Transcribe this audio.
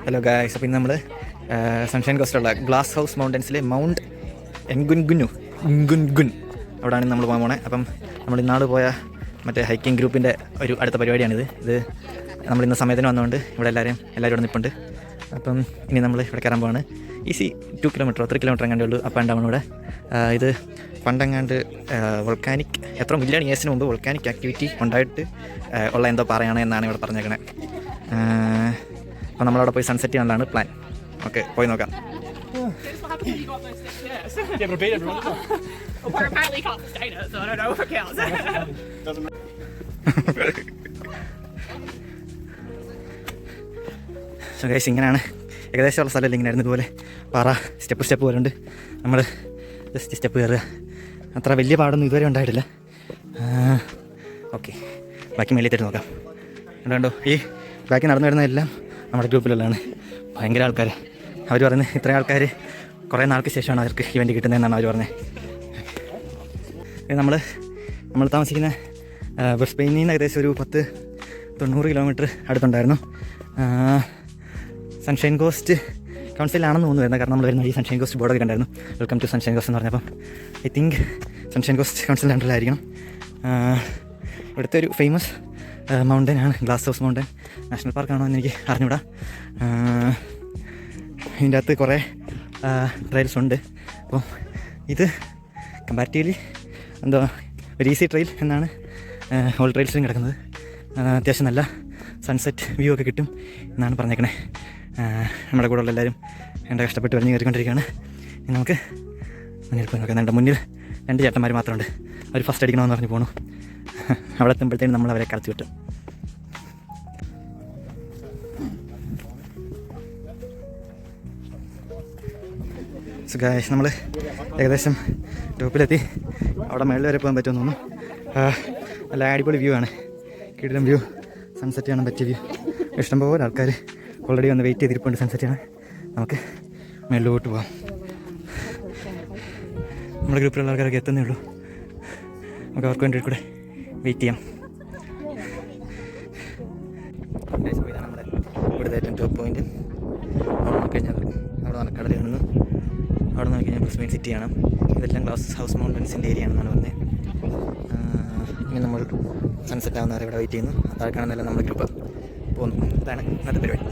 Hello guys, അപ്പോൾ ഇന്ന് നമ്മൾ സൺഷൈൻ കോസ്റ്റിലുള്ള ഗ്ലാസ് ഹൗസ് മൗണ്ടൻസിലെ മൗണ്ട് എൻഗുൻഗുൻ അവിടെയാണ് നമ്മൾ പോകാൻ പോണേ. അപ്പം നമ്മൾ ഇന്നാൾ പോയ മറ്റേ ഹൈക്കിംഗ് ഗ്രൂപ്പിൻ്റെ ഒരു അടുത്ത പരിപാടിയാണിത്. നമ്മൾ ഇന്ന സമയത്തിന് വന്നുകൊണ്ട് ഇവിടെ എല്ലാവരും ഇവിടെ നിൽപ്പുണ്ട്. അപ്പം ഇനി നമ്മൾ ഇവിടെ കയറാൻ പോവാണ്. ഈസി 2 കിലോമീറ്റർ 3 കിലോമീറ്റർ എങ്ങാണ്ടേ ഉള്ളൂ അപ്പ് ആൻഡ് ഡൗൺ ഇവിടെ. ഇത് പണ്ടെങ്ങാണ്ട് വോൾക്കാനിക് എത്ര മില്യൺ ഇയേഴ്സിന് മുമ്പ് വോൾക്കാനിക് ആക്ടിവിറ്റി ഉണ്ടായിട്ട് ഉള്ള എന്തോ പറയണം എന്നാണ് ഇവിടെ പറഞ്ഞേക്കണേ. അപ്പോൾ നമ്മളവിടെ പോയി സൺസെറ്റ് ചെയ്യാനുള്ളതാണ് പ്ലാൻ. ഓക്കെ, പോയി നോക്കാം. സോ ഗൈസ്, ഇങ്ങനെയാണ് ഏകദേശമുള്ള സ്ഥലമല്ല. ഇങ്ങനെയായിരുന്നു ഇതുപോലെ പാറ സ്റ്റെപ്പ് വരുന്നുണ്ട്. നമ്മൾ ജസ്റ്റ് സ്റ്റെപ്പ് കയറുക. അത്ര വലിയ പാടൊന്നും ഇതുവരെ ഉണ്ടായിട്ടില്ല. ഓക്കെ, ബാക്കി മേളിൽ തരുന്ന നോക്കാം. കണ്ടോ, ഈ ബാക്കി നടന്നു വരുന്നതെല്ലാം നമ്മുടെ ഗ്രൂപ്പിലുള്ളതാണ്. ഭയങ്കര ആൾക്കാർ. അവർ പറയുന്നത് ഇത്രയും ആൾക്കാർ കുറേ നാൾക്ക് ശേഷമാണ് അവർക്ക് ഇവൻ്റ് കിട്ടുന്നതെന്നാണ് അവർ പറഞ്ഞത്. നമ്മൾ താമസിക്കുന്ന ബ്രിസ്ബെയിനിൽ നിന്ന് ഏകദേശം ഒരു 90 കിലോമീറ്റർ അടുത്തുണ്ടായിരുന്നു. സൺഷൈൻ കോസ്റ്റ് കൗൺസിലാണെന്ന് തോന്നുന്നു വരുന്നത്. കാരണം നമ്മൾ വരുന്ന ഈ സൺഷൈൻ കോസ്റ്റ് ബോർഡൊക്കെ കണ്ടായിരുന്നു. വെൽക്കം ടു സൺഷൈൻ കോസ്റ്റ് എന്ന് പറഞ്ഞപ്പം I think sunshine coast council അണ്ടറിലായിരിക്കണം. ഇവിടുത്തെ ഒരു ഫേമസ് മൗണ്ടൻ ആണ് ഗ്ലാസ് ഹൗസ് മൗണ്ടൻ. നാഷണൽ പാർക്കാണോ എന്ന് എനിക്ക് അറിഞ്ഞൂടാ. ഇതിൻ്റെ അകത്ത് കുറേ ട്രയൽസ് ഉണ്ട്. അപ്പം ഇത് കമ്പാരിറ്റീവ്ലി എന്തോ ഒരു ഈസി ട്രെയിൽ എന്നാണ് ഓൾ ട്രെയിൽസിലും കിടക്കുന്നത്. അത്യാവശ്യം നല്ല സൺസെറ്റ് വ്യൂ ഒക്കെ കിട്ടും എന്നാണ് പറഞ്ഞേക്കണേ. നമ്മുടെ കൂടെ ഉള്ള എല്ലാവരും എൻ്റെ കഷ്ടപ്പെട്ട് വരഞ്ഞ് കയറിക്കൊണ്ടിരിക്കുകയാണ്. നമുക്ക് മുന്നിൽ പോയി നോക്കാം. എൻ്റെ മുന്നിൽ 2 ചേട്ടന്മാർ മാത്രമുണ്ട്. അവർ ഫസ്റ്റ് അടിക്കണമെന്ന് പറഞ്ഞ് പോകണു. അവിടെ എത്തുമ്പോഴത്തേനും നമ്മൾ അവരെ കളത്തി വിട്ടു. സോ ഗായ്സ്, നമ്മൾ ഏകദേശം ടോപ്പിലെത്തി. അവിടെ മേളിൽ വരെ പോകാൻ പറ്റുമെന്ന് തോന്നുന്നു. നല്ല അടിപൊളി വ്യൂ ആണ്. കിടിലം വ്യൂ, സൺസെറ്റ് കാണാൻ പറ്റിയ വ്യൂ. ഇഷ്ടംപോലെ ആൾക്കാർ ഓൾറെഡി വന്ന് വെയിറ്റ് ചെയ്തിരിപ്പുണ്ട് സൺസെറ്റ് ആണ്. നമുക്ക് മേളിലോട്ട് പോകാം. നമ്മുടെ ഗ്രൂപ്പിലുള്ള ആൾക്കാരൊക്കെ എത്തുന്നേ ഉള്ളൂ. നമുക്ക് അവർക്ക് വേണ്ടി കൂടെ വെയിറ്റ് ചെയ്യാം. ഇതാണ് നമ്മുടെ ഇവിടുത്തെ ഏറ്റവും ടോപ്പ് പോയിൻറ്റ്. അവിടെ നോക്കിക്കഴിഞ്ഞാൽ അവിടെ നല്ല കടൽ കാണുന്നു. അവിടെ നോക്കിക്കഴിഞ്ഞാൽ ബ്രിസ്ബെയിൻ സിറ്റി കാണാം. ഇതെല്ലാം ഗ്ലാസ് ഹൗസ് മൗണ്ടൻസിൻ്റെ ഏരിയ ആണെന്നാണ് പറഞ്ഞത്. ഇനി നമ്മൾ സൺസെറ്റ് ആവുന്നവരെ ഇവിടെ വെയിറ്റ് ചെയ്യുന്നു. താഴെ കാണുന്നതെല്ലാം നമ്മുടെ ഗ്രൂപ്പ് പോകുന്നു. ഇതാണ് ഇന്നത്തെ പരിപാടി.